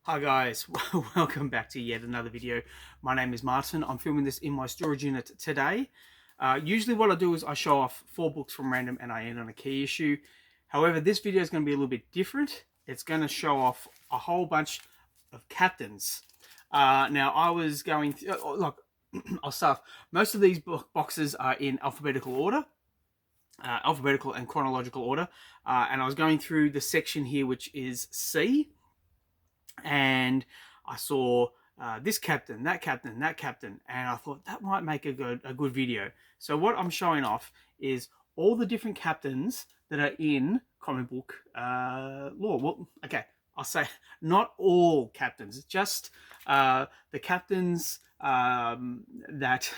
Hi guys, welcome back to yet another video. My name is Martin. I'm filming this in my storage unit today. Usually what I do is I show off 4 books from random and I end on a key issue. However, this video is going to be a little bit different. It's going to show off a whole bunch of captains. Now I was going through, look, I'll start. Most of these boxes are in alphabetical order. Alphabetical and chronological order. And I was going through the section here which is C, and I saw this captain, that captain, that captain, and I thought that might make a good video. So what I'm showing off is all the different captains that are in comic book lore. Well, okay, I'll say not all captains, just the captains that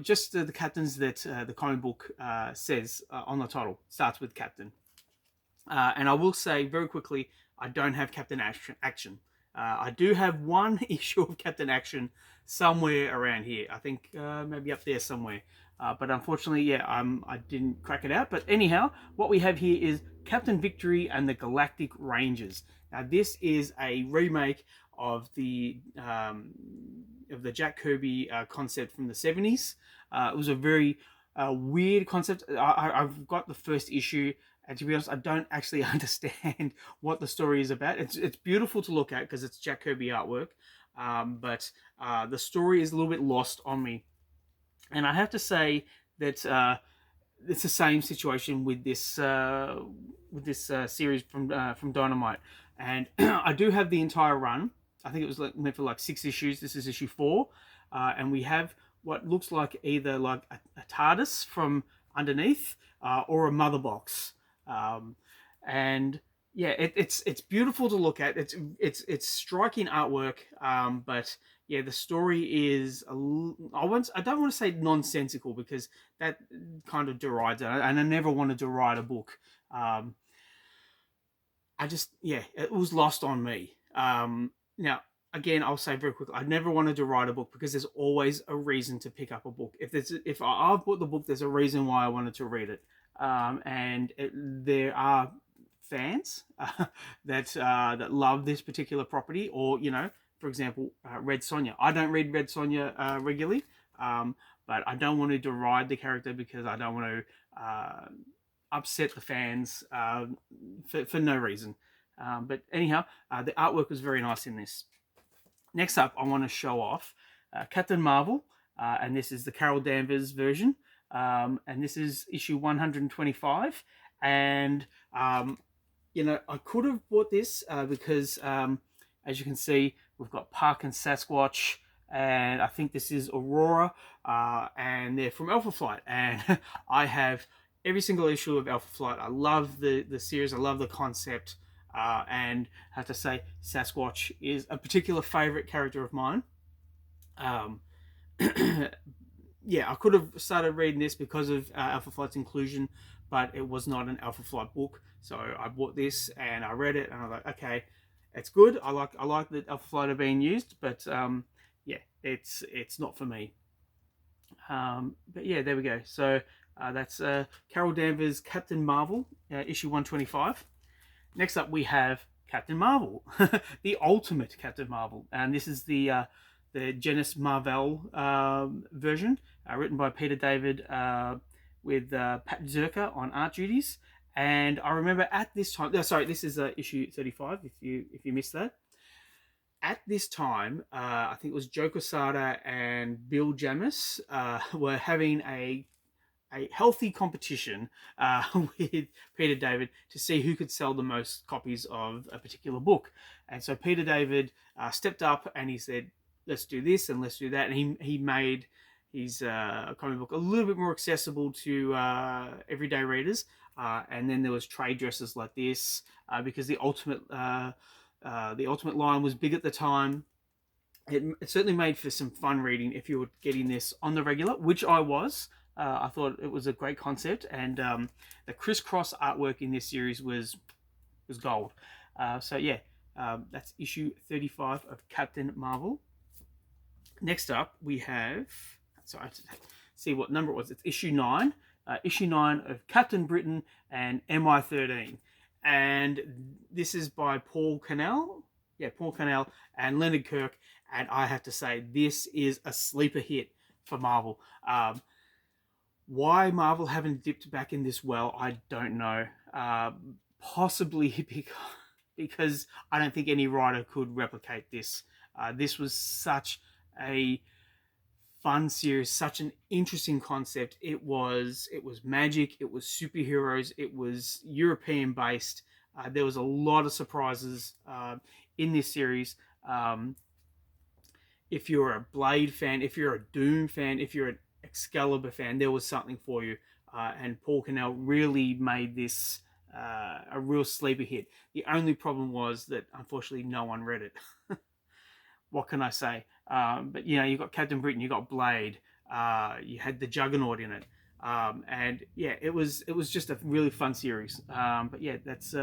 just the captains that the comic book says on the title starts with captain. And I will say very quickly, I don't have Captain Action. I do have one issue of Captain Action somewhere around here. I think maybe up there somewhere. But unfortunately, yeah, I didn't crack it out. But anyhow, what we have here is Captain Victory and the Galactic Rangers. Now, this is a remake of the Jack Kirby concept from the 70s. It was a very weird concept. I've got the first issue. And to be honest, I don't actually understand what the story is about. It's beautiful to look at because it's Jack Kirby artwork, but the story is a little bit lost on me. And I have to say that it's the same situation with this series from Dynamite. And I do have the entire run. I think it was meant for like 6 issues. This is issue 4, and we have what looks like either like a TARDIS from underneath or a mother box. And yeah, it's beautiful to look at. It's striking artwork, but yeah, the story is I don't want to say nonsensical because that kind of derides it, and I never wanted to write a book. I just, yeah, it was lost on me. Now, again, I'll say very quickly, I never wanted to write a book because there's always a reason to pick up a book. If I've bought the book, there's a reason why I wanted to read it. There are fans that love this particular property, or for example, Red Sonja. I don't read Red Sonja regularly, but I don't want to deride the character because I don't want to upset the fans for no reason. But anyhow, the artwork was very nice in this. Next up, I want to show off Captain Marvel, and this is the Carol Danvers version. And this is issue 125. And, I could have bought this because, as you can see, we've got Park and Sasquatch, and I think this is Aurora, and they're from Alpha Flight. And I have every single issue of Alpha Flight. I love the series. I love the concept. And I have to say, Sasquatch is a particular favorite character of mine. Yeah, I could have started reading this because of Alpha Flight's inclusion, but it was not an Alpha Flight book. So I bought this and I read it, and I was like, okay, it's good. I like that Alpha Flight are being used, but yeah, it's not for me. But yeah, there we go. So that's Carol Danvers' Captain Marvel, issue 125. Next up, we have Captain Marvel, the ultimate Captain Marvel, and this is the Genis Marvell version, written by Peter David with Pat Zerka on art duties. And I remember at this time, this is issue 35. If you missed that, at this time, I think it was Joe Quesada and Bill Jamis were having a healthy competition with Peter David to see who could sell the most copies of a particular book. And so Peter David stepped up and he said, let's do this and let's do that. And he made his comic book a little bit more accessible to everyday readers. And then there was trade dresses like this because the ultimate line was big at the time. It certainly made for some fun reading if you were getting this on the regular, which I was. I thought it was a great concept, and the crisscross artwork in this series was gold. So yeah, that's issue 35 of Captain Marvel. Next up, we have, sorry, see what number it was. It's issue 9. Issue 9 of Captain Britain and MI13. and this is by Paul Cornell. Yeah, Paul Cornell and Leonard Kirk. And I have to say, this is a sleeper hit for Marvel. Why Marvel haven't dipped back in this well, I don't know. Possibly because I don't think any writer could replicate this. This was such a fun series, such an interesting concept. It was magic, it was superheroes, it was European based. There was a lot of surprises in this series. If you're a Blade fan, if you're a Doom fan, if you're an Excalibur fan, there was something for you. And Paul Cornell really made this a real sleeper hit. The only problem was that unfortunately no one read it. What can I say? But you know, you got Captain Britain, you got Blade, you had the Juggernaut in it, and yeah, it was just a really fun series. But yeah, that's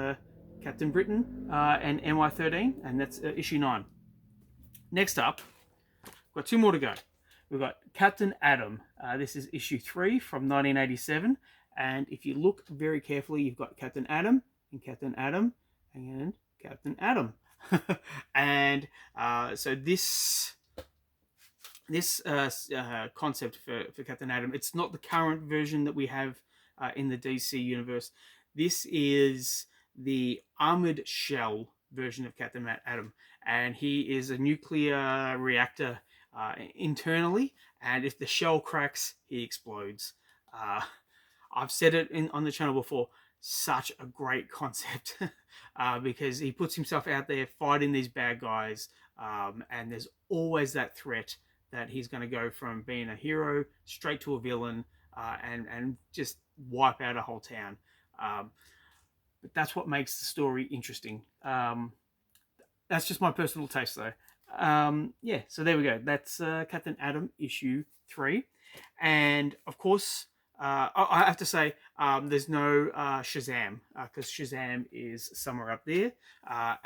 Captain Britain and MI13, and that's issue 9. Next up, we've got 2 more to go. We've got Captain Atom. This is issue 3 from 1987, and if you look very carefully, you've got Captain Atom and Captain Atom and Captain Atom. And so this concept for Captain Atom, it's not the current version that we have in the DC universe. This is the Armored Shell version of Captain Atom, and he is a nuclear reactor internally, and if the shell cracks, he explodes. I've said it on the channel before, such a great concept. Because he puts himself out there fighting these bad guys, and there's always that threat that he's going to go from being a hero straight to a villain, and just wipe out a whole town. But that's what makes the story interesting. That's just my personal taste, though. Yeah, so there we go. That's Captain Atom issue 3, and of course, I have to say, there's no Shazam, because Shazam is somewhere up there,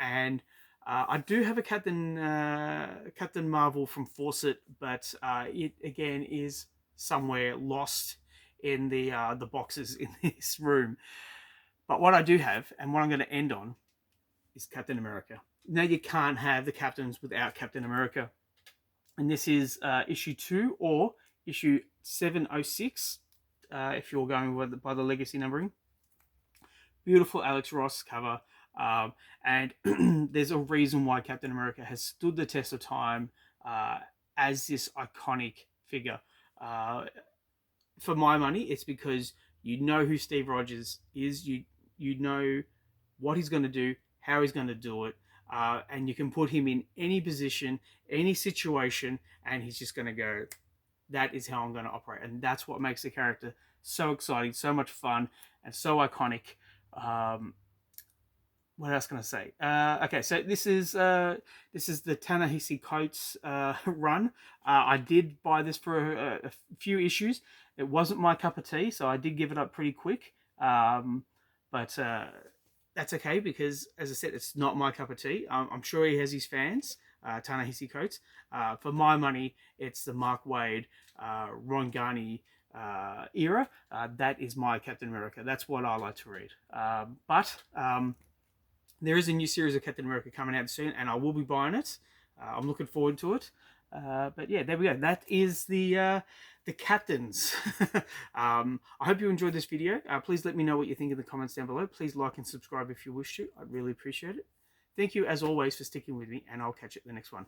and I do have a Captain Marvel from Fawcett, but it again is somewhere lost in the boxes in this room. But what I do have, and what I'm going to end on, is Captain America. Now, you can't have the captains without Captain America, and this is issue 2 or issue 706. If you're going by the legacy numbering. Beautiful Alex Ross cover, and there's a reason why Captain America has stood the test of time as this iconic figure. For my money, it's because you know who Steve Rogers is, you know what he's going to do, how he's going to do it, and you can put him in any position, any situation, and he's just going to go, that is how I'm going to operate. And that's what makes the character so exciting, so much fun, and so iconic. What else can I say? Okay, so this is the Ta-Nehisi Coates run. I did buy this for a few issues. It wasn't my cup of tea, so I did give it up pretty quick. But that's okay, because, as I said, it's not my cup of tea. I'm sure he has his fans. Ta-Nehisi Coates. For my money, it's the Mark Waid, Ron Garney era. That is my Captain America. That's what I like to read. But there is a new series of Captain America coming out soon, and I will be buying it. I'm looking forward to it. But yeah, there we go. That is the captains. I hope you enjoyed this video. Please let me know what you think in the comments down below. Please like and subscribe if you wish to. I'd really appreciate it. Thank you, as always, for sticking with me, and I'll catch you at the next one.